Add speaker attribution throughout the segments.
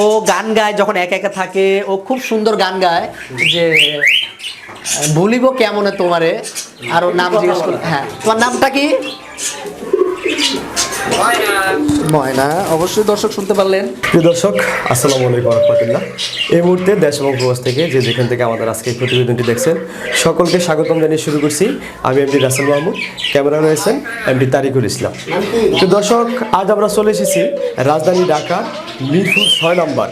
Speaker 1: ও গান গায় যখন একা একা থাকে, ও খুব সুন্দর গান গায় যে ভুলিব কেমনে তোমারে। আর ওর নাম জিজ্ঞেস করি, হ্যাঁ তোমার নামটা কি? ময়না। অবশ্যই দর্শক শুনতে পারলেন।
Speaker 2: প্রিয় দর্শক, আসসালামু আলাইকুম রহমতুল্লাহ। এই মুহূর্তে দেশ এবং প্রবাস থেকে যে যেখান থেকে আমাদের আজকে এই প্রতিবেদনটি দেখছেন, সকলকে স্বাগতম জানিয়ে শুরু করছি। আমি এমডি রাসেল মাহমুদ, ক্যামেরা রয়েছেন এমডি তারিকুল ইসলাম। তো দর্শক, আজ আমরা চলে এসেছি রাজধানী ঢাকা মিরপুর 6 নম্বর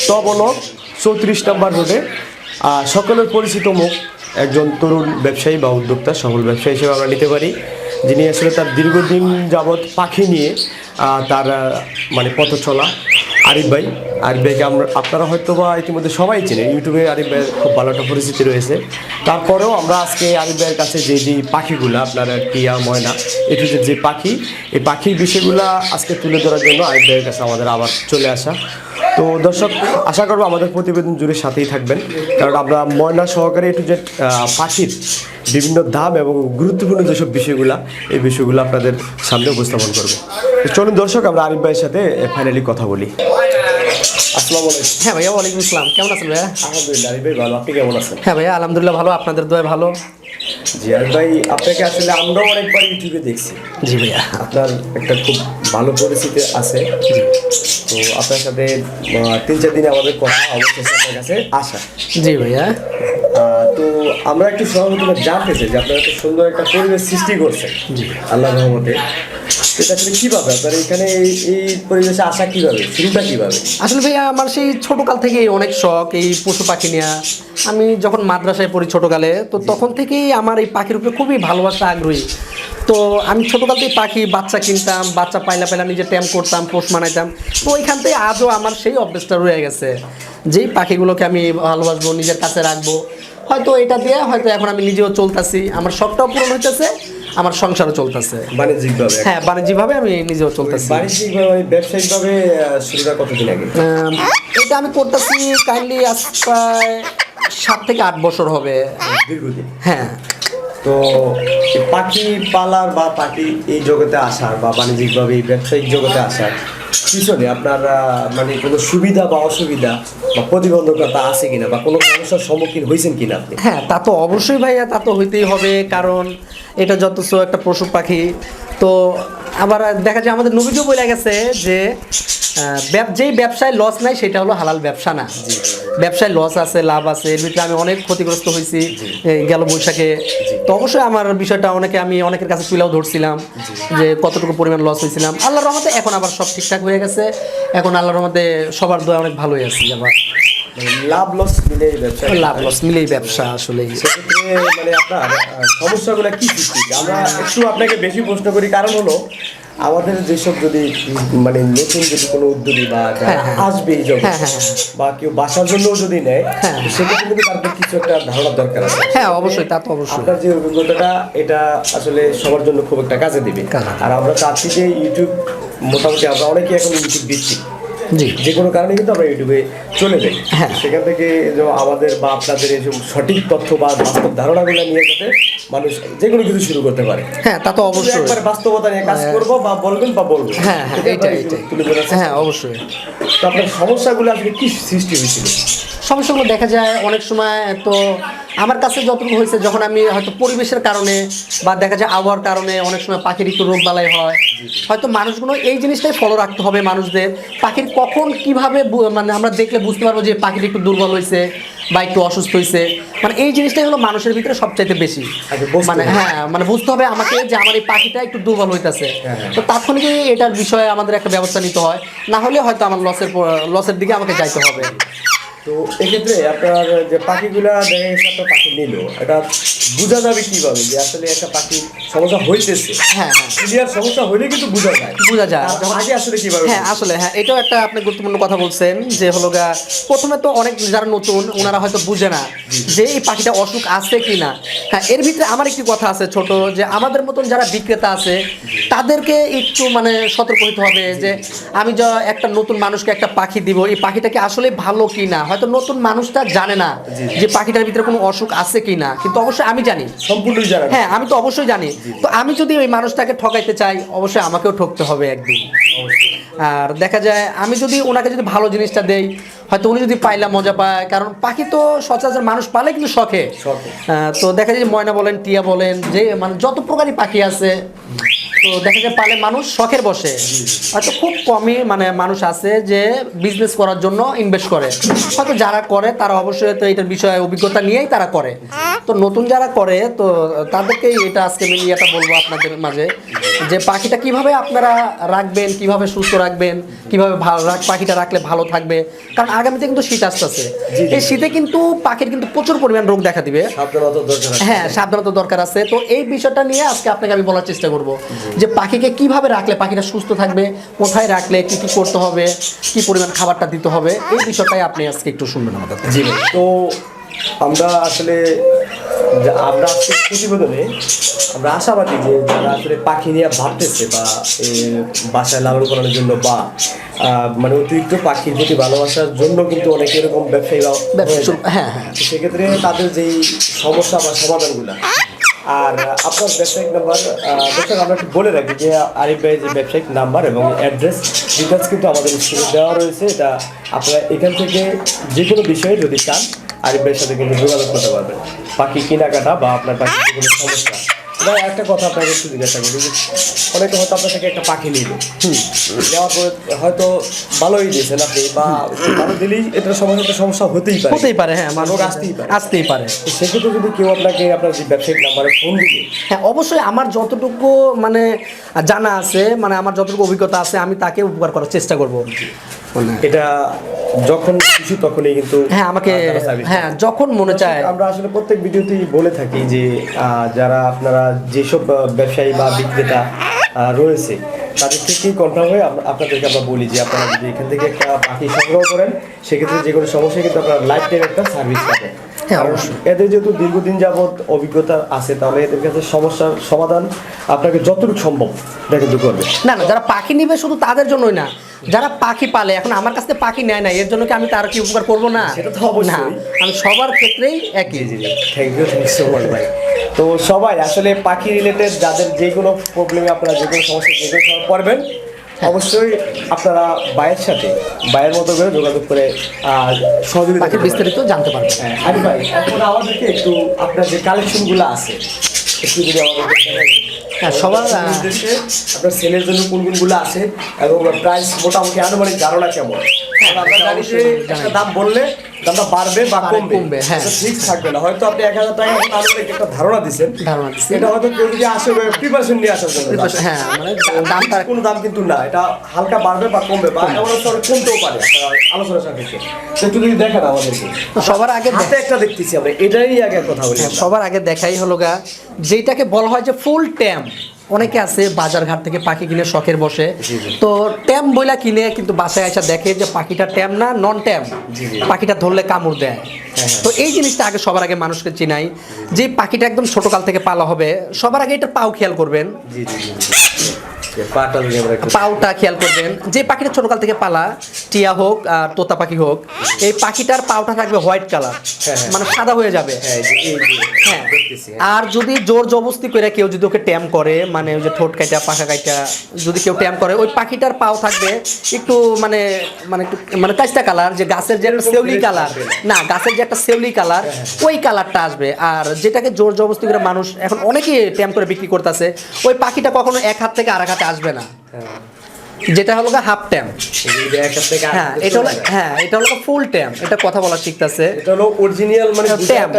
Speaker 2: টবলক 34 নম্বর রোডে। সকলের পরিচিত মুখ একজন তরুণ ব্যবসায়ী বা উদ্যোক্তা, সফল ব্যবসায়ী হিসেবে আমরা নিতে পারি, যিনি আসলে তার দীর্ঘদিন যাবৎ পাখি নিয়ে তার মানে পথ চলা আরিফ ভাই। আরিফ ভাইকে আপনারা হয়তো বা ইতিমধ্যে সবাই চেনেন, ইউটিউবে আরিফ ভাইয়ের খুব ভালো একটা পরিচিতি রয়েছে। তারপরেও আমরা আজকে আরিফ ভাইয়ের কাছে যে পাখিগুলো আপনার টিয়া, ময়না, এটুদের যে পাখি, এই পাখির বিষয়গুলো আজকে তুলে ধরার জন্য আরিফ ভাইয়ের কাছে আমাদের আবার চলে আসা। তো দর্শক, আশা করবো আমাদের প্রতিবেদন জুড়ে সাথেই থাকবেন, কারণ আমরা ময়না সহকারে এটুদের পাখির বিভিন্ন ধাপ এবং গুরুত্বপূর্ণ যেসব বিষয়গুলো, এই বিষয়গুলো আপনাদের সামনে উপস্থাপন করবো। চলুন দর্শক, আমরা আরিফ ভাইয়ের সাথে ফাইনালি কথা বলি। আসসালামু আলাইকুম।
Speaker 1: হ্যাঁ ভাইয়া, ওয়ালাইকুম আসসালাম। কেমন আছেন ভাইয়া?
Speaker 2: আলহামদুলিল্লাহ আরিফ ভাই ভালো, আপনি কেমন আছেন?
Speaker 1: হ্যাঁ ভাইয়া, আলহামদুলিল্লাহ ভালো, আপনাদের দোয়া ভালো।
Speaker 2: জি আরিফ ভাই, আপনাকে আসলে আমরাও অনেকবার ইউটিউবে দেখছি।
Speaker 1: জি ভাইয়া।
Speaker 2: আপনার একটা খুব ভালো পরিচিতি আছে। তো আপনার সাথে 3-4 দিনে আমাদের কথা, অবশ্যই আপনার কাছে আসা।
Speaker 1: জি ভাইয়া।
Speaker 2: তো আমরা একটু সর্বপ্রথমে জানতে চাই যে আপনারা এত সুন্দর একটা পরিবেশ সৃষ্টি করছেন আল্লাহর রহমতে। এটা আসলে কীভাবে আপনার এখানে এই পরিবেশে আসা, কীভাবে শুরুটা কীভাবে?
Speaker 1: আসলে ভাইয়া, আমার সেই ছোটোকাল থেকেই অনেক শখ এই পশু পাখি নেওয়া। আমি যখন মাদ্রাসায় পড়ি ছোটোকালে, তো তখন থেকেই আমার এই পাখির উপরে খুবই ভালোবাসা, আগ্রহী। তো আমি ছোটোকাল থেকে পাখি বাচ্চা কিনতাম, বাচ্চা পাইলা নিজে ট্যাম্প করতাম, পোষ মানাইতাম। তো ওইখান থেকে আজও আমার সেই অভ্যেসটা রয়ে গেছে, যেই পাখিগুলোকে আমি ভালোবাসবো, নিজের কাছে রাখবো। হয়তো এটা দিয়ে হয়তো এখন আমি নিজেও চলতেছি, আমার শখটাও পূরণ হইতেছে, আমার সংসারও চলতেছে
Speaker 2: বাণিজ্যিকভাবে।
Speaker 1: হ্যাঁ, বাণিজ্যিকভাবে আমি নিজেও চলতেছি।
Speaker 2: বাণিজ্যিকভাবে, ব্যবসায়িকভাবে শুরুটা কতদিন আগে?
Speaker 1: এটা আমি করতেছি কাইন্ডলি আজ প্রায় 7 থেকে 8 বছর হবে।
Speaker 2: দীর্ঘদিন।
Speaker 1: হ্যাঁ।
Speaker 2: তো পাখি পালার বা পাখি এই জগতে আসার বা বাণিজ্যিকভাবে এই ব্যবসায়িক জগতে আসার পিছনে আপনার মানে কোনো সুবিধা বা অসুবিধা বা প্রতিবন্ধকতা আছে কিনা, বা কোনো সমস্যার সম্মুখীন হয়েছেন কিনা আপনি?
Speaker 1: হ্যাঁ, তা তো অবশ্যই ভাইয়া, তা তো হইতেই হবে, কারণ এটা যতছ একটা পশু পাখি। তো আবার দেখা যায় আমাদের নবীজিও বলে গেছে যে যেই ব্যবসায় লস নাই সেটা হলো হালাল ব্যবসা না। ব্যবসায় লস আছে, লাভ আছে, এর ভিতরে আমি অনেক ক্ষতিগ্রস্ত হয়েছি গেল বৈশাখে। তো অবশ্যই আমার বিষয়টা আমি অনেকের কাছে তুলেও ধরছিলাম যে কতটুকু পরিমাণ লস হয়েছিলাম। আল্লাহর রহমতে এখন আবার সব ঠিকঠাক হয়ে গেছে, এখন আল্লাহর রহমতে সবার দোয়া অনেক ভালোই আছি। আবার
Speaker 2: লাভ লস মিলেই ব্যবসা,
Speaker 1: লাভ লস মিলেই ব্যবসা আসলে।
Speaker 2: সেক্ষেত্রে মানে আপনার সমস্যাগুলো কি সৃষ্টি? আমরা একটু আপনাকে বেশি প্রশ্ন করি, কারণ হলো আমাদের যেসব যদি মানে নতুন যদি কোনো উদ্যোগী বা আসবে এই জগৎ, বা কেউ বাসার জন্যও যদি নেয়, সেক্ষেত্রে কিন্তু তাদের কিছু একটা ধারণার দরকার আছে।
Speaker 1: হ্যাঁ অবশ্যই, তা তো অবশ্যই।
Speaker 2: আপনার যে অভিজ্ঞতাটা, এটা আসলে সবার জন্য খুব একটা কাজে দিবে। আর আমরা চাচ্ছি যে ইউটিউব, মোটামুটি আমরা অনেকেই এখন ইউটিউব দিচ্ছি, যে কোনো কারণে কিন্তু আমরা ইউটিউবে চলে যাই। সেখান থেকে আমাদের বা আপনাদের এই সঠিক তথ্য বা বাস্তব ধারণাগুলো নিয়ে যাতে মানুষ যে কোনো কিছু শুরু করতে পারে।
Speaker 1: হ্যাঁ, তা তো অবশ্যই।
Speaker 2: একবার বাস্তবতা নিয়ে কাজ করবো বা বলবেন বা বলবেন।
Speaker 1: হ্যাঁ হ্যাঁ, এইটাই
Speaker 2: তুলে ধরে।
Speaker 1: হ্যাঁ অবশ্যই।
Speaker 2: তো আপনার সমস্যাগুলো আসলে কি সৃষ্টি হয়েছিল?
Speaker 1: সমস্যাগুলো দেখা যায় অনেক সময়, তো আমার কাছে যতটুকু হয়েছে, যখন আমি হয়তো পরিবেশের কারণে বা দেখা যায় আবহাওয়ার কারণে অনেক সময় পাখির একটু রোগ বালাই হয়, হয়তো মানুষগুলো এই জিনিসটাই ফলো রাখতে হবে মানুষদের। পাখির কখন কিভাবে মানে আমরা দেখলে বুঝতে পারবো যে পাখির একটু দুর্বল হয়েছে বা একটু অসুস্থ হয়েছে, মানে এই জিনিসটাই হলো মানুষের ভিতরে সবচাইতে বেশি। মানে হ্যাঁ, মানে বুঝতে হবে আমাকে যে আমার এই পাখিটা একটু দুর্বল হইতেছে। তো তাৎক্ষণিকই এটার বিষয়ে আমাদের একটা ব্যবস্থা নিতে হয়, না হলে হয়তো আমার লসের দিকে আমাকে যাইতে হবে।
Speaker 2: তো এক্ষেত্রে আপনার যে পাখিগুলা দেখা গেছে আপনার পাখি নিল, এটা বোঝা যাবে কিভাবে যে আসলে একটা পাখি সমস্যা হইতেছে?
Speaker 1: হ্যাঁ,
Speaker 2: ক্লিয়ার সমস্যা হইলে কিন্তু বোঝা যায়। আগে আসলে কিভাবে?
Speaker 1: হ্যাঁ আসলে, হ্যাঁ এটাও একটা আপনি গুরুত্বপূর্ণ কথা বলছেন, যে হলো প্রথমে তো অনেক যারা নতুন, ওনারা হয়তো বুঝে না যে এই পাখিটা অসুখ আছে কি না। হ্যাঁ, এর ভিতরে আমার একটি কথা আছে ছোট, যে আমাদের মতন যারা বিক্রেতা আছে তাদেরকে একটু মানে সতর্ক হতে হবে, যে আমি একটা নতুন মানুষকে একটা পাখি দিব, এই পাখিটাকে আসলে ভালো কি না। হয়তো নতুন মানুষটা জানে না যে পাখিটার ভিতরে কোনো অসুখ আছে কি না, কিন্তু অবশ্যই আমি জানি,
Speaker 2: সম্পূর্ণই জানি।
Speaker 1: হ্যাঁ আমি তো অবশ্যই জানি। তো আমি যদি ওই মানুষটাকে ঠকাইতে চাই, অবশ্যই আমাকেও ঠকতে হবে একদিন। আর দেখা যায় আমি যদি ওনাকে যদি ভালো জিনিসটা দেই, হয়তো উনি যদি পাইলা মজা পায়, কারণ পাখি তো সচরাচর মানুষ পালে কিন্তু শখে। তো দেখা যায় যে ময়না বলেন, টিয়া বলেন, যে মানে যত প্রকারই পাখি আছে, তো দেখা যায় পালে মানুষ শখের বসে। হয়তো খুব কমই মানে মানুষ আছে যে বিজনেস করার জন্য ইনভেস্ট করে। হয়তো যারা করে তারা অবশ্যই তো এটার বিষয়ে অভিজ্ঞতা নিয়েই তারা করে। তো নতুন যারা করে তো তাদেরকেই এটা আজকে আমি এটা বলবো আপনাদের মাঝে, যে পাখিটা কিভাবে আপনারা রাখবেন, কিভাবে সুস্থ রাখবেন, কিভাবে পাখিটা রাখলে ভালো থাকবে। কারণ আগামীতে কিন্তু শীত আসতেছে, এই শীতে কিন্তু পাখির কিন্তু প্রচুর পরিমাণ রোগ দেখা দিবে। হ্যাঁ, সাবধানতা দরকার আছে। তো এই বিষয়টা নিয়ে আজকে আপনাকে আমি বলার চেষ্টা করব যে পাখিকে কিভাবে রাখলে পাখিটা সুস্থ থাকবে, কোথায় রাখলে কি কি করতে হবে, কি পরিমাণ খাবারটা দিতে হবে, এই বিষয়টাই আপনি আজকে একটু শুনবেন আমাদের থেকে।
Speaker 2: জি ভাই, তো আমরা আসলে আমরা আজকে প্রতিবেদনে আমরা আশাবাদী যে যারা আসলে পাখি নিয়ে ভাবতেছে বা বাসায় লালন পালনের জন্য বা মানে অতিরিক্ত পাখির প্রতি ভালোবাসার জন্য কিন্তু অনেক এরকম ব্যবসায়ীরা,
Speaker 1: হ্যাঁ হ্যাঁ,
Speaker 2: সেক্ষেত্রে তাদের যেই সমস্যা বা সমাধানগুলো। আর আপনার ব্যবসায়িক নাম্বার দর্শক আমরা একটু বলে রাখি যে আরিফ ভাইয়ের যে ব্যবসায়িক নাম্বার এবং অ্যাড্রেস ডিটেলস কিন্তু আমাদের স্ক্রিনে দেওয়া রয়েছে। এটা আপনারা এখান থেকে যে কোনো বিষয়ে যদি চান আরিফ ভাইয়ের সাথে কিন্তু যোগাযোগ করতে পারবেন, পাখি কেনাকাটা বা আপনার পাখির যে কোনো সমস্যা। ভাই একটা কথা আপনাকে একটু জিজ্ঞাসা করি, অনেকে হয়তো আপনার থেকে একটা পাখি নিল, নেওয়ার পরে হয়তো ভালোই দিয়েছেন আপনি বা ভালো দিলেই এটার সমস্যা হতেই পারে।
Speaker 1: হ্যাঁ, মানুষ আসতেই পারে।
Speaker 2: সেক্ষেত্রে যদি কেউ আপনাকে আপনার যে ব্যবসায়িক নাম্বারে ফোন দিবে,
Speaker 1: হ্যাঁ অবশ্যই আমার যতটুকু মানে জানা আছে, মানে আমার যতটুকু অভিজ্ঞতা আছে, আমি তাকে উপকার করার চেষ্টা করব।
Speaker 2: এটা যখন খুশি তখনই কিন্তু
Speaker 1: হ্যাঁ আমাকে, হ্যাঁ যখন মনে চায়।
Speaker 2: আমরা আসলে প্রত্যেক ভিডিওতেই বলে থাকি যে যারা আপনারা যেসব ব্যবসায়ী বা বিক্রেতা রয়েছে তাদের থেকেই কনফার্ম হয়ে আপনাদেরকে আমরা বলি যে আপনারা যদি এখান থেকে একটা পাখি সংগ্রহ করেন, সেক্ষেত্রে যে কোনো সমস্যা কিন্তু আপনারা লাইফ টাইম একটা সার্ভিস পাবেন। এদের যেহেতু দীর্ঘদিন যাবৎ অভিজ্ঞতা আছে, তাহলে এদের কাছে সমস্যার সমাধান আপনাকে যতটুকু সম্ভব এটা কিন্তু করবে।
Speaker 1: না, যারা পাখি নিবে শুধু তাদের জন্যই না, যারা পাখি পালে, এখন আমার কাছ থেকে পাখি নেয় না, এর জন্য কি আমি তার কি উপকার করবো না?
Speaker 2: সেটা তো অবশ্যই,
Speaker 1: আমি সবার ক্ষেত্রেই একই।
Speaker 2: থ্যাংক ইউ সো মাচ ভাই। তো সবাই আসলে পাখি রিলেটেড যাদের যে কোনো প্রবলেমে আপনারা যে কোনো সমস্যা যে কোনো সময় পড়বেন, অবশ্যই আপনারা বাইয়ের মতো করে যোগাযোগ করে সহযোগিতা
Speaker 1: বিস্তারিত জানতে পারবেন।
Speaker 2: হ্যাঁ ভাই, এখন আমাদেরকে একটু আপনার যে কালেকশনগুলো আছে একটু যদি আমাদেরকে
Speaker 1: হ্যাঁ, সবার
Speaker 2: উদ্দেশ্যে আপনার সেলের জন্য কোন কোনগুলো আছে এবং প্রাইস মোটামুটি আনুমানিক ধারণা কেমন? আপনার জানি যে একটা দাম বললে দামটা বাড়বে বা কমবে, হ্যাঁ ফিক্স থাকবে না। হয়তো আপনি 1000 টাকা আনুমানিক একটা ধারণা দিচ্ছেন, এটা হয়তো কেউ যদি আসে প্রিপারেশন নিয়ে আসার জন্য,
Speaker 1: হ্যাঁ মানে দামটা
Speaker 2: কোনো দাম কিন্তু না, এটা হালকা বাড়বে বা কমবে বা এমন অনেক কমতেও পারে আলোচনা সাপেক্ষে। একটু যদি দেখেন আমাদেরকে,
Speaker 1: সবার আগে
Speaker 2: হাতে একটা দেখতেছি আমরা, এটাই আগে কথা বলি।
Speaker 1: সবার আগে দেখাই হলো গা যেটাকে বলা হয় যে ফুল ট্যাম। অনেকে আছে বাজার ঘাট থেকে পাখি কিনে শখের বসে, তো ট্যাম বইলা কিনে কিন্তু বাসায় এসে দেখে যে পাখিটা ট্যাম না নন ট্যাম, পাখিটা ধরলে কামড় দেয়। তো এই জিনিসটা আগে সবার আগে মানুষকে চিনাই যে পাখিটা একদম ছোটকাল থেকে পালা হবে, সবার আগে এটা পাও খেয়াল করবেন, পাউটা খেয়াল করবেন। যে পাখিটা ছোটকাল থেকে পালা, টিয়া হোক আর তোতা পাখি হোক, এই পাখিটার পাউটা থাকবে হোয়াইট কালার, মানে সাদা হয়ে যাবে। হ্যাঁ, আর যদি জোর জবরদস্তি করে কেউ যদি ওকে ট্যাম করে, মানে ওই যে ঠোঁট কাটা পাখা কাটা যদি কেউ ট্যাম করে, ওই পাখিটার পাও থাকবে একটু মানে মানে একটু মানে কাস্টা কালার, যে গাছের যে একটা সেউলি কালার, না গাছের যে একটা সেউলি কালার, ওই কালারটা আসবে। আর যেটাকে জোর জবরদস্তি করে মানুষ এখন অনেকেই ট্যাম করে বিক্রি করতেছে, ওই পাখিটা কখনো এক হাত থেকে আর এক হাতে আসবে না, যেটা হলো হাফ ট্যাম। হ্যাঁ এটা হলো ফুল ট্যাম। এটা কথা বলা শিখতেছে,
Speaker 2: এটা হলো অরিজিনাল মানে
Speaker 1: ট্যাম।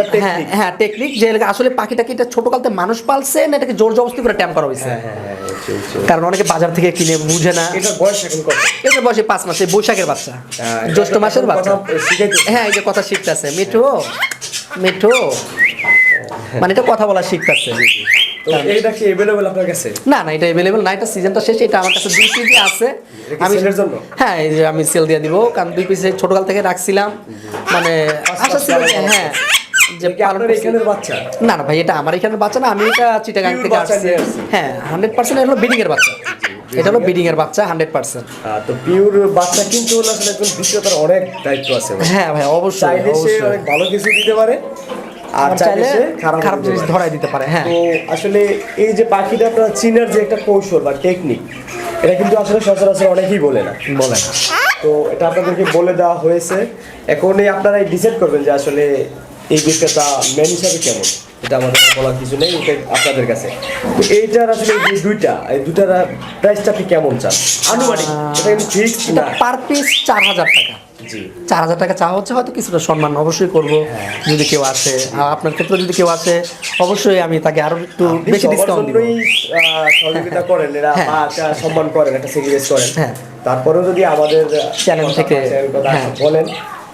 Speaker 1: হ্যাঁ টেকনিক, যে আসলে পাখিটাকে এটা ছোটকালতে মানুষ পালছে না এটাকে জোর জবরদস্তি করে ট্যাম করা হয়েছে। কারণ অনেকে বাজার থেকে কিনে বুঝে না।
Speaker 2: এটা বয়স এখন কত?
Speaker 1: এটা বয়সে 5 মাস, বৈশাখের বাচ্চা, জ্যৈষ্ঠ মাসের বাচ্চা। হ্যাঁ এই যে কথা শিখতেছে, মিঠু মানে এটা কথা বলা শিখতেছে।
Speaker 2: তো এইটা কি अवेलेबल আপনার কাছে?
Speaker 1: না এটা अवेलेबल না, এটা সিজনটা শেষ। এটা আমার কাছে 2 পিস আছে, আমি
Speaker 2: সেলের জন্য।
Speaker 1: হ্যাঁ এই যে আমি সেল দিয়ে দিব, কারণ 2 পিস ছোটকাল থেকে রাখছিলাম, মানে আশা ছিল হ্যাঁ যে
Speaker 2: আপনার এখানের বাচ্চা।
Speaker 1: না ভাই, এটা আমার এখানের বাচ্চা না, আমি এটা চিটাগাং থেকে আসছি। হ্যাঁ 100% এটা হলো ব্রিডিং এর বাচ্চা, এটা হলো ব্রিডিং এর বাচ্চা 100%।
Speaker 2: তো পিওর বাচ্চা কিন্তু হলো আসলে একজন বিক্রেতার অনেক দায়িত্ব আছে।
Speaker 1: হ্যাঁ ভাই অবশ্যই,
Speaker 2: অনেক ভালো কিছু দিতে পারে আর চাইলে
Speaker 1: খারাপ জিনিস ধরাই দিতে পারে। হ্যাঁ
Speaker 2: তো আসলে এই যে পাখিটা আপনারা চিনার যে একটা কৌশল বা টেকনিক, এটা কিন্তু আসলে সচরাচর অনেকেই বলে না।
Speaker 1: বলেন।
Speaker 2: তো এটা আপনাদেরকে বলে দেওয়া হয়েছে, এখনই আপনারাই ডিসাইড করবেন যে আসলে এই বিক্রেতা ম্যান হিসাবে কেমন। এটা আমাদের বলার কিছু নেই, এটা আপনাদের কাছে। তো এইটার আসলে এই দুইটার প্রাইসটা আপনি কেমন চান আনুমানিক? এটা কিন্তু ফিক্সড
Speaker 1: এটা
Speaker 2: না।
Speaker 1: পার পিস 4000 টাকা।
Speaker 2: জি
Speaker 1: 4000 টাকা চাওয়া হচ্ছে, হয়তো কিছুটা সম্মান অবশ্যই করব যদি কেউ আসে। আর আপনার ক্ষেত্রে যদি কেউ আসে অবশ্যই আমি তাকে আরো একটু বেশি ডিসকাউন্ট দিব।
Speaker 2: সহযোগিতা করেন এরা,
Speaker 1: হ্যাঁ।
Speaker 2: বা একটা সম্মান করেন, একটা স্যাক্রিফাইস করেন।
Speaker 1: হ্যাঁ।
Speaker 2: তারপরেও যদি আমাদের
Speaker 1: চ্যানেল থেকে হ্যাঁ
Speaker 2: বলেন,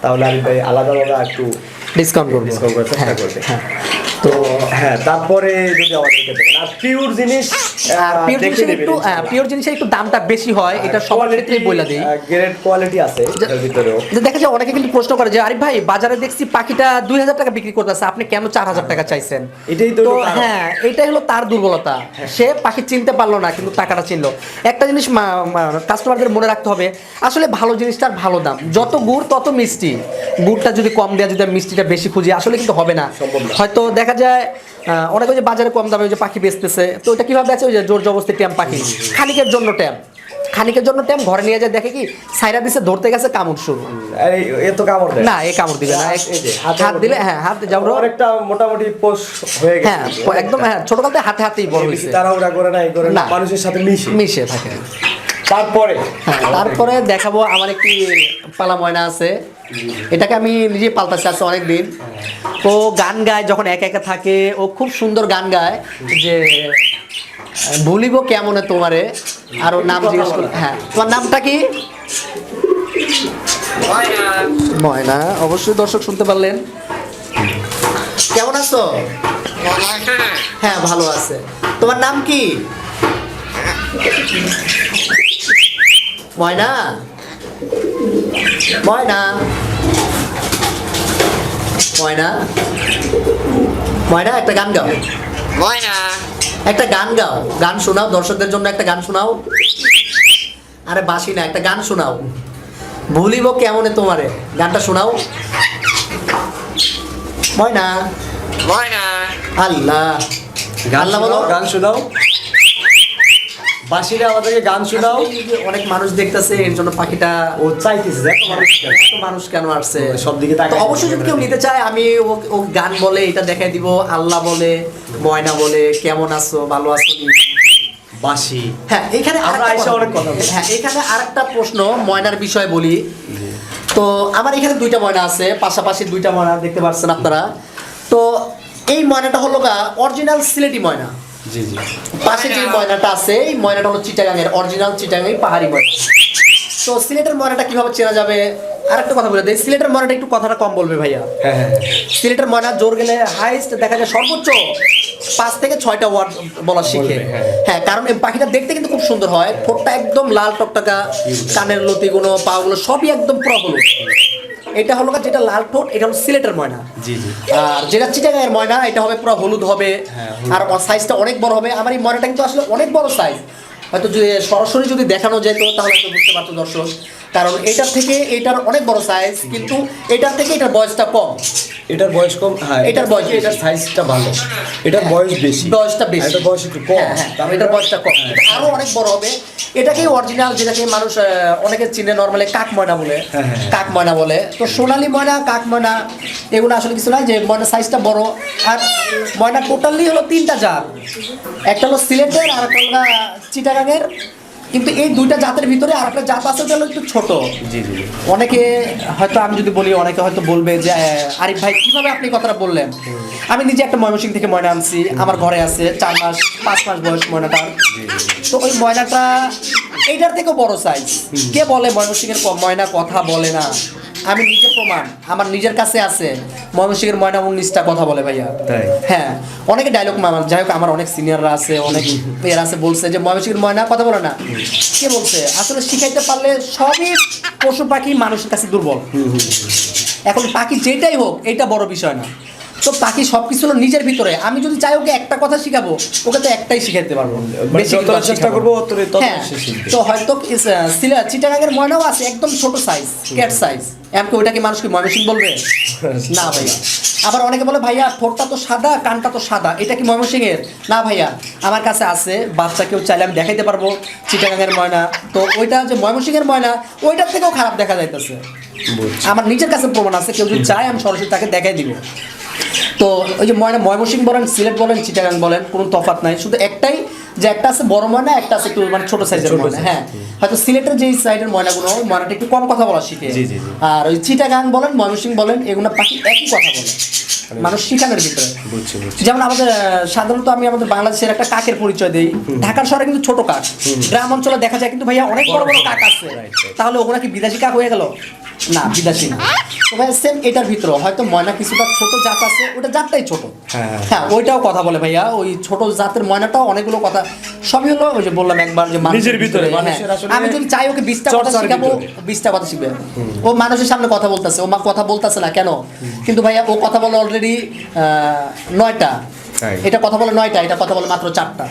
Speaker 2: তাহলে আমি ভাই আলাদা একটু
Speaker 1: ডিসকাউন্ট করব।
Speaker 2: ডিসকাউন্ট করার চেষ্টা
Speaker 1: হ্যাঁ
Speaker 2: করবে।
Speaker 1: হ্যাঁ।
Speaker 2: তো হ্যাঁ, তারপরে যদি আমাদেরকে দেখেন আর পিওর জিনিস,
Speaker 1: পিওর
Speaker 2: দেখে
Speaker 1: জিনিসের
Speaker 2: নেবেন
Speaker 1: একটু
Speaker 2: ইনশাআল্লাহ।
Speaker 1: পিওর জিনিসের একটু দামটা বেশি হয়, এটা সবার ক্ষেত্রেই বলে দিই।
Speaker 2: গ্রেড কোয়ালিটি আছে এর ভিতরেও।
Speaker 1: যে দেখা যায় অনেকে কিন্তু প্রশ্ন করে যে আরিফ ভাই বাজারে দেখছি পাখিটা 2000 টাকা বিক্রি করতেছে, আপনি কেন 4000 টাকা চাইছেন?
Speaker 2: এটাই তো কারণ।
Speaker 1: হ্যাঁ, এটাই হলো তার দুর্বলতা। সে পাখি চিনতে পারলো না কিন্তু টাকাটা চিনলো। একটা জিনিস কাস্টমারদের মনে রাখতে হবে, আসলে ভালো জিনিসটার ভালো দাম। যত গুড় তত মিষ্টি। গুড়টা যদি কম দেওয়া, যদি আমি মিষ্টিটা বেশি খুঁজি, আসলে কিন্তু হবে না।
Speaker 2: সম্ভব না।
Speaker 1: হয়তো দেখা যায় অনেকে যে বাজারে কম দামে ওই যে পাখি বেচতেছে, তো ওটা কিভাবে বেচে? ওই যে জোর জবরদস্তি ট্যাম পাখি, খানিকের জন্য ট্যাম ঘরে নিয়ে যায়, দেখে কি সাইরা দিছে, ধরতে গেছে, কামড় শুরু।
Speaker 2: আরে এ তো কামড় দেয়
Speaker 1: না, এ কামড় দিবে না।
Speaker 2: এই যে
Speaker 1: হাত দিলে, হ্যাঁ হাত যেমন
Speaker 2: অনেকটা মোটামুটি পোষ হয়ে গেছে।
Speaker 1: হ্যাঁ একদম, হ্যাঁ ছোটকাল থেকে হাতেই বড়
Speaker 2: বেশি
Speaker 1: হয়েছে,
Speaker 2: তাড়াহুড়া করে না, এই করে
Speaker 1: না।
Speaker 2: মানুষের সাথে
Speaker 1: মিশে থাকে।
Speaker 2: তারপরে
Speaker 1: হ্যাঁ, তারপরে দেখাবো আমার একটি পালা ময়না আছে, এটাকে আমি নিজে পালতাছি আছে অনেকদিন। ও গান গায় যখন একা একা থাকে, ও খুব সুন্দর গান গায় যে ভুলিব কেমনে তোমারে। আর ওর নাম জিজ্ঞেস করো। হ্যাঁ, তোমার নামটা কি? ময়না। অবশ্যই দর্শক শুনতে পারলেন। কেমন আছো? হ্যাঁ ভালো আছে। তোমার নাম কি? ময়না, ময়না, ময়না, ময়না, একটা গান গাও।
Speaker 3: ময়না
Speaker 1: একটা গান গাও, গান শোনাও দর্শকদের জন্য, একটা গান শোনাও। আরে বাসি না, একটা গান শোনাও। ভুলিব কেমনে তোমারে, গানটা শোনাও। ময়না,
Speaker 3: ময়না
Speaker 1: আল্লাহ, আল্লাহ বলো।
Speaker 2: গান শোনাও, বাসিরা আমাদেরকে গান শোনাও।
Speaker 1: এই যে অনেক মানুষ দেখতেছে, এর জন্য পাখিটা
Speaker 2: ও চাইতেছে যে এত মানুষ কেন?
Speaker 1: এত মানুষ কেন আসছে
Speaker 2: সব দিকে
Speaker 1: তো
Speaker 2: তাকায়।
Speaker 1: অবশ্যই যদি কেউ নিতে চায়, আমি ও গান বলে এটা দেখাই দিব, আল্লাহ বলে, ময়না বলে, কেমন আছো, ভালো আছো নি?
Speaker 2: বাসি।
Speaker 1: হ্যাঁ, এখানে
Speaker 2: আমরা
Speaker 1: আরেকটা
Speaker 2: এসে অনেক কথা বলি।
Speaker 1: হ্যাঁ, এখানে আরেকটা প্রশ্ন ময়নার বিষয়ে বলি। তো আমার এখানে দুইটা ময়না আছে, পাশাপাশি দুইটা ময়না দেখতে পাচ্ছেন আপনারা। তো এই ময়নাটা হলো অরিজিনাল সিলেটি ময়না।
Speaker 2: জি জি।
Speaker 1: পাশে যে ময়নাটা আছে, এই ময়নাটা হলো চিটাগাংয়ের অরিজিনাল চিটাগাং পাহাড়ি ময়না। তো সিলেটের ময়নাটা কিভাবে চেনা যাবে? আরেকটা কথা বলে দেই, সিলেটের ময়নাটা একটু কথাটা কম বলবে ভাইয়া।
Speaker 2: হ্যাঁ হ্যাঁ।
Speaker 1: সিলেটের ময়না জোর গেলে হাইস্ট দেখা যায় সর্বোচ্চ 5 থেকে 6টা ওয়ার্ড বলা শিখে।
Speaker 2: বলবে, হ্যাঁ।
Speaker 1: হ্যাঁ, কারণ এই পাখিটা দেখতে কিন্তু খুব সুন্দর হয়, ঠোঁটটা একদম লাল টকটকা, কানের লতিগুলো, পাগুলো সবই একদম পুরো হলুদ। এটা হলো যেটা লাল ঠোঁট, এটা হলো সিলেটের ময়না।
Speaker 2: জি জি।
Speaker 1: আর যেটা চিটাগাংয়ের ময়না, এটা হবে পুরো হলুদ হবে।
Speaker 2: হ্যাঁ,
Speaker 1: আর সাইজটা অনেক বড় হবে। আমার এই ময়নাটা কিন্তু আসলে অনেক বড় সাইজ, হয়তো যদি সরাসরি যদি দেখানো যেত তাহলে হয়তো বুঝতে পারতো দর্শক, কারণ এটার থেকে এটার অনেক বড় সাইজ, কিন্তু এটার থেকে এটার বয়সটা কম।
Speaker 2: এটার বয়স কম। হ্যাঁ,
Speaker 1: এটার বয়স বেশি।
Speaker 2: এটার সাইজটা ভালো, এটার বয়স বেশি,
Speaker 1: বয়সটা বেশি।
Speaker 2: এটার বয়স একটু কম।
Speaker 1: হ্যাঁ হ্যাঁ, এটার বয়সটা কম, এটা আরো অনেক বড় হবে। এটাকেই অরিজিনাল, যেটাকে মানুষ অনেকে চিনে নরমালি কাক ময়না বলে।
Speaker 2: হ্যাঁ, হ্যাঁ।
Speaker 1: কাক ময়না বলে। তো সোনালী ময়না, কাক ময়না, এগুলো আসলে কিছু না, যে ময়নার সাইজটা বড়। আর ময়না টোটালি হলো 3টা জাত, একটা হলো সিলেটের, আর একটা হলো চিটাগাংয়ের। কিন্তু এই দুইটা জাতের ভিতরে আরেকটা জাত আছে, ওটা হলো একটু ছোট।
Speaker 2: জি জি।
Speaker 1: অনেকে হয়তো, আমি যদি বলি অনেকে হয়তো বলবে যে আরিফ ভাই কিভাবে আপনি কথাটা বললেন। আমি নিজে একটা ময়মনসিংহ থেকে ময়না আনছি, আমার ঘরে আছে 4 মাস 5 মাস বয়স ময়নাটার। তো ওই ময়নাটা এইটার থেকেও বড় সাইজ। কে বলে ময়মনসিংহের ময়না কথা বলে না? আমি নিজে প্রমাণ, আমার নিজের কাছে আছে। ময়মনসিংহের ময়না 19টা কথা বলে ভাইয়া।
Speaker 2: তাই?
Speaker 1: হ্যাঁ, অনেকে ডায়লগ মামার, যাই হোক আমার অনেক সিনিয়ররা আছে, অনেক এর আছে, বলছে যে ময়মনসিংহের ময়না কথা বলে না। কে বলছে? আসলে শিখাইতে পারলে সবই পশু পাখি মানুষের কাছে দুর্বল। এখন পাখি যেটাই হোক, এটা বড় বিষয় না। তো পাখি সবকিছু হলো নিজের ভিতরে। আমি যদি চাই ওকে একটা কথা শিখাবো, ওকে তো একটাই শিখাইতে পারবো, বেশি
Speaker 2: যতটা
Speaker 1: কিছু আর
Speaker 2: চেষ্টা
Speaker 1: শিখাবো
Speaker 2: করবো,
Speaker 1: না।
Speaker 2: ততটাই
Speaker 1: হ্যাঁ,
Speaker 2: সে শিখবে।
Speaker 1: তো হয়তো চিটাগাংয়ের ময়নাও আছে একদম ছোট সাইজ, ক্যাট সাইজ। এমনকি ওইটাকে মানুষ কি ময়মনসিংহ বলবে? না ভাইয়া, আবার অনেকে বলে ভাইয়া ঠোঁটটা তো সাদা, কানটা তো সাদা, এটা কি ময়মনসিংহের? না ভাইয়া, আমার কাছে আছে, বাচ্চা কেউ চাইলে আমি দেখাইতে পারবো চিটাগাঙের ময়না। তো ওইটা যে ময়মনসিংহের ময়না, ওইটার থেকেও খারাপ দেখা যাইতেছে। আমার নিজের কাছে প্রমাণ আছে, কেউ যদি চায় আমি সরাসরি তাকে দেখাই দিব। তো ওই যে ময়না ময়মনসিংহ বলেন, সিলেট বলেন, চিটাগাং বলেন, কোনো তফাৎ নাই, শুধু একটাই যে একটা আছে বড় ময়না, একটা আছে একটু মানে ছোট সাইজের ময়না। হ্যাঁ, হয়তো সিলেটের যেই সাইডের ময়নাগুলো, ময়নাটা একটু কম কথা বলা শিখে। আর ওই চিটাগাং বলেন, ময়মনসিংহ বলেন, এগুলো পাখি একই কথা বলে, মানুষ শিখানোর ভিতরে। যেমন আমাদের সাধারণত আমি আমাদের বাংলাদেশের একটা কাকের পরিচয় দিই। ঢাকার শহরে কিন্তু ছোট কাক, গ্রাম অঞ্চলে দেখা যায় কিন্তু ভাইয়া অনেক বড় বড় কাক আছে। তাহলে ওগুলো কি বিদেশি কাক হয়ে গেল? না, বিদেশি না। তো ভাইয়া সেম এটার ভিতরে হয়তো ময়না কিছুটা ছোট জাত আছে, ওটা জাতটাই ছোট। হ্যাঁ, ওইটাও কথা বলে ভাইয়া, ওই ছোট জাতের ময়নাটাও অনেকগুলো কথা, সবই হলো ওই যে বললাম একবার যে
Speaker 2: নিজের ভিতরে
Speaker 1: আমি যদি চাই ওকে 20টা কথা শিখাবো, 20টা কথা শিখবে। ও মানুষের সামনে কথা বলতেছে, ও মা কথা বলতেছে না কেন? কিন্তু ভাইয়া ও কথা বলে অলরেডি 9টা, এটা কথা বলে 9টা, এটা কথা বলে মাত্র 4টা।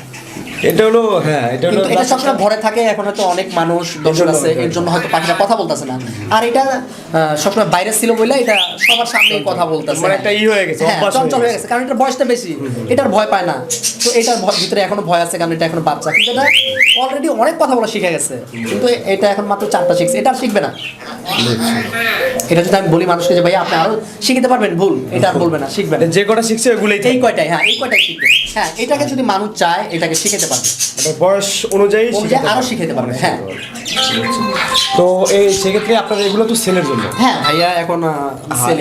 Speaker 2: এটা হলো, হ্যাঁ, এটা হলো,
Speaker 1: এটা সবসময় ঘরে থাকে। এখন হয়তো অনেক মানুষ দর্শক আছে, এর জন্য হয়তো পাখিটা কথা বলতেছে না। আর এটা সবসময় বাইরে ছিল বলে এটা সবার সামনে কথা বলতেছে,
Speaker 2: মানে একটা হয়ে গেছে, অভ্যাস
Speaker 1: চঞ্চল হয়ে গেছে, কারণ এটার বয়সটা বেশি, এটার ভয় পায় না। তো এটার ভিতরে এখনো ভয় আছে, কারণ এটা এখনো বাচ্চা, কিন্তু এটা অলরেডি অনেক কথা বলা শিখে গেছে। কিন্তু এটা এখন মাত্র 4টা শিখছে, এটা আর শিখবে না। এটা যদি আমি বলি মানুষকে যে ভাই আপনি আরো শিখতে পারবেন, ভুল, এটা আর বলবে না, শিখবে না।
Speaker 2: যে কটা শিখছে ওগুলোই
Speaker 1: এই কয়টাই, হ্যাঁ, এই কয়টাই শিখবে। হ্যাঁ, এটাকে যদি মানুষ চায় এটাকে শিখাতে পারবে,
Speaker 2: বয়স অনুযায়ী
Speaker 1: আরো শিখাতে পারবে। হ্যাঁ,
Speaker 2: তো এই সেক্ষেত্রে আপনার এগুলো তো সেলের জন্য।
Speaker 1: হ্যাঁ ভাইয়া, এখন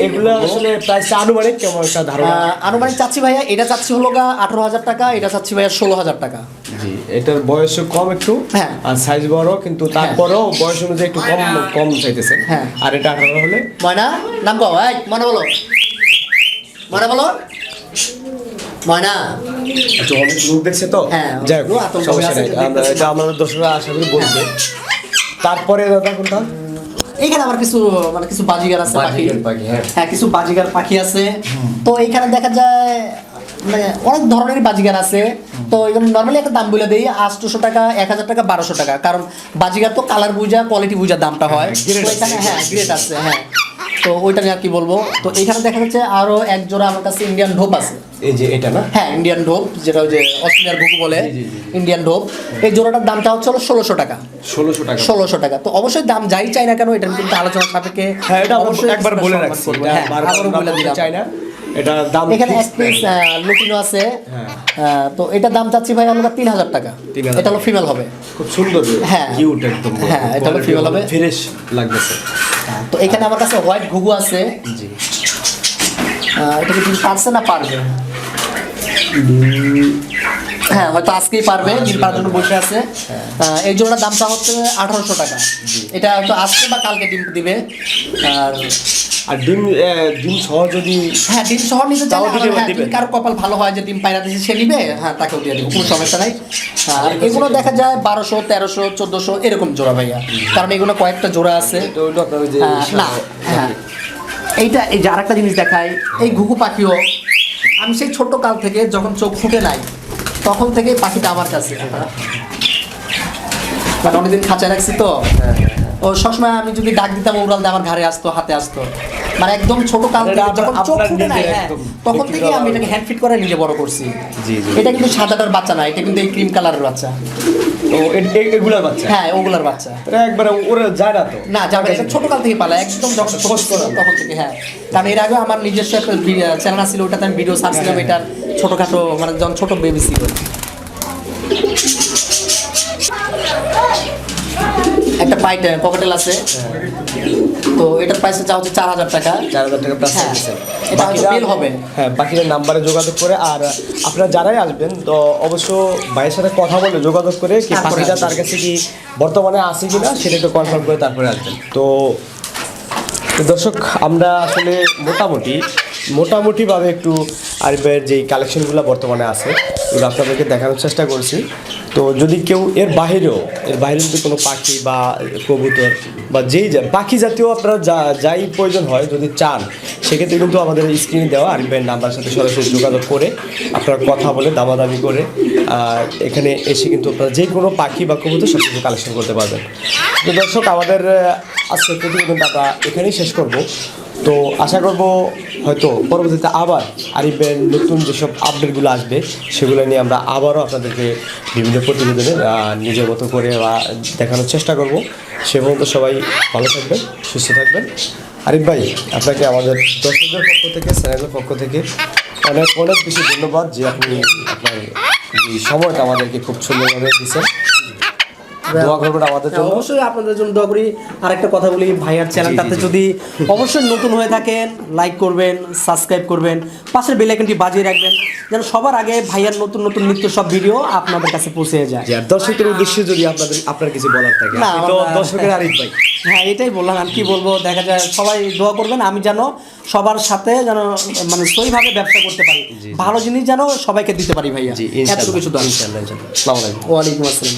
Speaker 2: এগুলো আসলে প্রাইস আনুমানিক কেমন একটা ধারণা?
Speaker 1: আনুমানিক চাচ্ছি ভাইয়া, এটা চাচ্ছি হলো 18,000 টাকা, এটা চাচ্ছি ভাইয়া 16,000 টাকা।
Speaker 2: জি, এটার বয়স কম একটু,
Speaker 1: হ্যাঁ,
Speaker 2: আর সাইজ বড়, কিন্তু তারপরেও বয়স অনুযায়ী একটু কম কম চাইতেছে।
Speaker 1: হ্যাঁ,
Speaker 2: আর এটা 18 হলে।
Speaker 1: ময়না নাম কও, এই ময়না বলো, ময়না বলো, ময়না।
Speaker 2: আচ্ছা, অনেক লোক দেখছে তো,
Speaker 1: হ্যাঁ,
Speaker 2: যাই হোক, সমস্যা নেই, এটা আমাদের দর্শকরা আশা করি বলবে। তারপরে দাদা কোনটা?
Speaker 1: এইখানে আমার কিছু মানে কিছু বাজিগার আছে, পাখি।
Speaker 2: হ্যাঁ,
Speaker 1: হ্যাঁ, কিছু বাজিগার পাখি আছে। তো এইখানে দেখা যায় মানে অনেক ধরনের বাজিগার আছে। তো এগুলো নর্মালি একটা দাম বলে দিই, 800 টাকা, 1000 টাকা, 1200 টাকা, কারণ বাজিগার তো কালার বুঝা, কোয়ালিটি বুঝা দামটা হয়। তো এখানে হ্যাঁ গ্রেড আছে। হ্যাঁ, তো ওইটা নিয়ে আর কি বলবো। তো এইখানে দেখা যাচ্ছে আরো এক জোড়া আমার কাছে ইন্ডিয়ান ঢোপ আছে।
Speaker 2: এই যে এটা না?
Speaker 1: হ্যাঁ, ইন্ডিয়ান ঢোপ, যেটা ওই যে অস্ট্রেলিয়ার ঘুঘু বলে, ইন্ডিয়ান ঢোপ। এই জোড়াটার দামটা হচ্ছে হলো 1600 টাকা।
Speaker 2: 1600 টাকা?
Speaker 1: 1600 টাকা। তো অবশ্যই দাম যাই চাই না কেন, এটা কিন্তু আলোচনা সাপেক্ষে।
Speaker 2: হ্যাঁ, এটা
Speaker 1: অবশ্যই
Speaker 2: একবার বলে রাখছি,
Speaker 1: হ্যাঁ, আবারও বলে দিলাম।
Speaker 2: চাই না, এটা দাম
Speaker 1: এখানে এক পিস লুটিনো আছে। তো এটা দাম চাচ্ছি ভাই আমরা 3000 টাকা। এটা হলো ফিমেল হবে,
Speaker 2: খুব সুন্দর,
Speaker 1: হ্যাঁ,
Speaker 2: কিউট একদম।
Speaker 1: হ্যাঁ, এটা হলো ফিমেল হবে,
Speaker 2: ফ্রেশ লাগতেছে।
Speaker 1: তো এখানে আমার কাছে হোয়াইট ঘুঘু আছে।
Speaker 2: জি,
Speaker 1: এটা কি তুমি পারছে না পারবে? হ্যাঁ, হয়তো আজকেই পারবে, ডিম পাড়ার জন্য বসে আছে। এই জোড়ার দামটা হচ্ছে 1800 টাকা। এটা হয়তো আজকে বা কালকে ডিম দিবে।
Speaker 2: আর ডিম সহ যদি,
Speaker 1: হ্যাঁ, ডিম সহ নিতে চাইলে
Speaker 2: তাও
Speaker 1: হ্যাঁ,
Speaker 2: দিবেন।
Speaker 1: যদি কারো কপাল ভালো হয় যে ডিম পায়রা দিচ্ছে সে নিবে, হ্যাঁ, তাকেও দিয়ে দেবো, কোনো সমস্যা নাই। আর এগুলো দেখা যায় 1200, 1300, 1400 এরকম জোড়া ভাইয়া, কারণ এগুলো কয়েকটা জোড়া আছে।
Speaker 2: এটা হলো আপনার ওই যে
Speaker 1: না, হ্যাঁ, এইটা এই যে আরেকটা জিনিস দেখাই, এই ঘুঘু পাখিও আমি সেই ছোট্ট কাল থেকে যখন চোখ ফুটে নাই তখন থেকে পাখিটা আমার কাছে, মানে অনেকদিন খাঁচায় রাখছি তো। ও সবসময় আমি যদি ডাক দিতাম উড়াল দিয়ে আমার ঘাড়ে আসতো, হাতে আসতো, মানে একদম ছোট কাল থেকে যখন চোখ ফুটে নাই, হ্যাঁ, তখন থেকে আমি এটাকে হ্যান্ড ফিট করে নিজে বড় করছি। এটা কিন্তু সাদাটার বাচ্চা না, এটা কিন্তু এই ক্রিম কালারের বাচ্চা।
Speaker 2: তো এগুলার বাচ্চা?
Speaker 1: হ্যাঁ, ওগুলার বাচ্চা।
Speaker 2: এটা একবারে ওরা যায় না তো?
Speaker 1: না, যাবে, এটা ছোট কাল থেকে পালা, একদম যখন ছোট তখন থেকে। হ্যাঁ, কারণ এর আগে আমার নিজস্ব একটা চ্যানেল ছিল, ওটাতে আমি ভিডিও ছাড়ছিলাম এটার ছোটখাটো, মানে যখন ছোট বেবি ছিল। একটা পকেটেল আছে, তো এটার প্রাইস হচ্ছে 4000 টাকা।
Speaker 2: 4000 টাকা প্লাস।
Speaker 1: হ্যাঁ, এটা হয়তো বিল হবে।
Speaker 2: হ্যাঁ, বাকিরা নাম্বারে যোগাযোগ করে, আর আপনারা যারাই আসবেন তো অবশ্য ভাইয়ের সাথে কথা বলে যোগাযোগ করে কি পাখিটা তার কাছে কি বর্তমানে আছে কিনা সেটা একটু কনফার্ম করে তারপরে আসবেন। তো দর্শক, আমরা আসলে মোটামুটিভাবে একটু আরিফের যেই কালেকশনগুলো বর্তমানে আছে এগুলো আপনাদেরকে দেখানোর চেষ্টা করছি। তো যদি কেউ এর বাইরেও যদি কোনো পাখি বা কবুতর বা পাখি জাতীয় আপনারা যাই প্রয়োজন হয় যদি চান, সেক্ষেত্রে কিন্তু আমাদের স্ক্রিনে দেওয়া আরিফের নাম্বারের সাথে সরাসরি যোগাযোগ করে আপনারা কথা বলে দামাদামি করে এখানে এসে কিন্তু আপনারা যে কোনো পাখি বা কবুতর সব কিছু কালেকশন করতে পারবেন। তো দর্শক, আমাদের আজকের প্রতিবেদনটা আমরা এখানেই শেষ করব। তো আশা করব হয়তো পরবর্তীতে আবার আরিফের নতুন যেসব আপডেটগুলো আসবে সেগুলো নিয়ে আমরা আবারও আপনাদেরকে বিভিন্ন প্রতিবেদনে নিজের মতো করে বা দেখানোর চেষ্টা করব। সে পর্যন্ত সবাই ভালো থাকবেন, সুস্থ থাকবেন। আরিফ ভাই, আপনাকে আমাদের দর্শকদের পক্ষ থেকে, চ্যানেলের পক্ষ থেকে অনেক অনেক বেশি ধন্যবাদ যে আপনি আপনার এই সময়টা আমাদেরকে খুব সুন্দরভাবে দিচ্ছেন। দোয়া করবেন আমাদের জন্য।
Speaker 1: অবশ্যই আপনাদের জন্য দোয়া করি। আরেকটা কথা বলি, ভাইয়ার চ্যানেলটাতে যদি অবশ্যই নতুন হয়ে থাকেন লাইক করবেন, সাবস্ক্রাইব করবেন, পাশের বেল আইকনটি বাজিয়ে রাখবেন যেন সবার আগে ভাইয়ার নতুন নতুন নিত্য সব ভিডিও আপনাদের কাছে পৌঁছে যায়।
Speaker 2: আর দর্শকদের উদ্দেশ্যে যদি আপনার কিছু বলার থাকে,
Speaker 1: না,
Speaker 2: আপনি তো দর্শকের আরিফ ভাই।
Speaker 1: হ্যাঁ, এটাই বললাম। আমি কি বলবো, দেখা যায় সবাই দোয়া করবেন আমি যেন সবার সাথে যেন মানে সইভাবে ব্যবসা করতে পারি, ভালো জিনিস যেন সবাইকে দিতে পারি ভাইয়া।
Speaker 2: জি,
Speaker 1: এতটুকু শুধু।
Speaker 2: ইনশাআল্লাহ। আসসালামু আলাইকুম।
Speaker 1: ওয়ালাইকুম আসসালাম।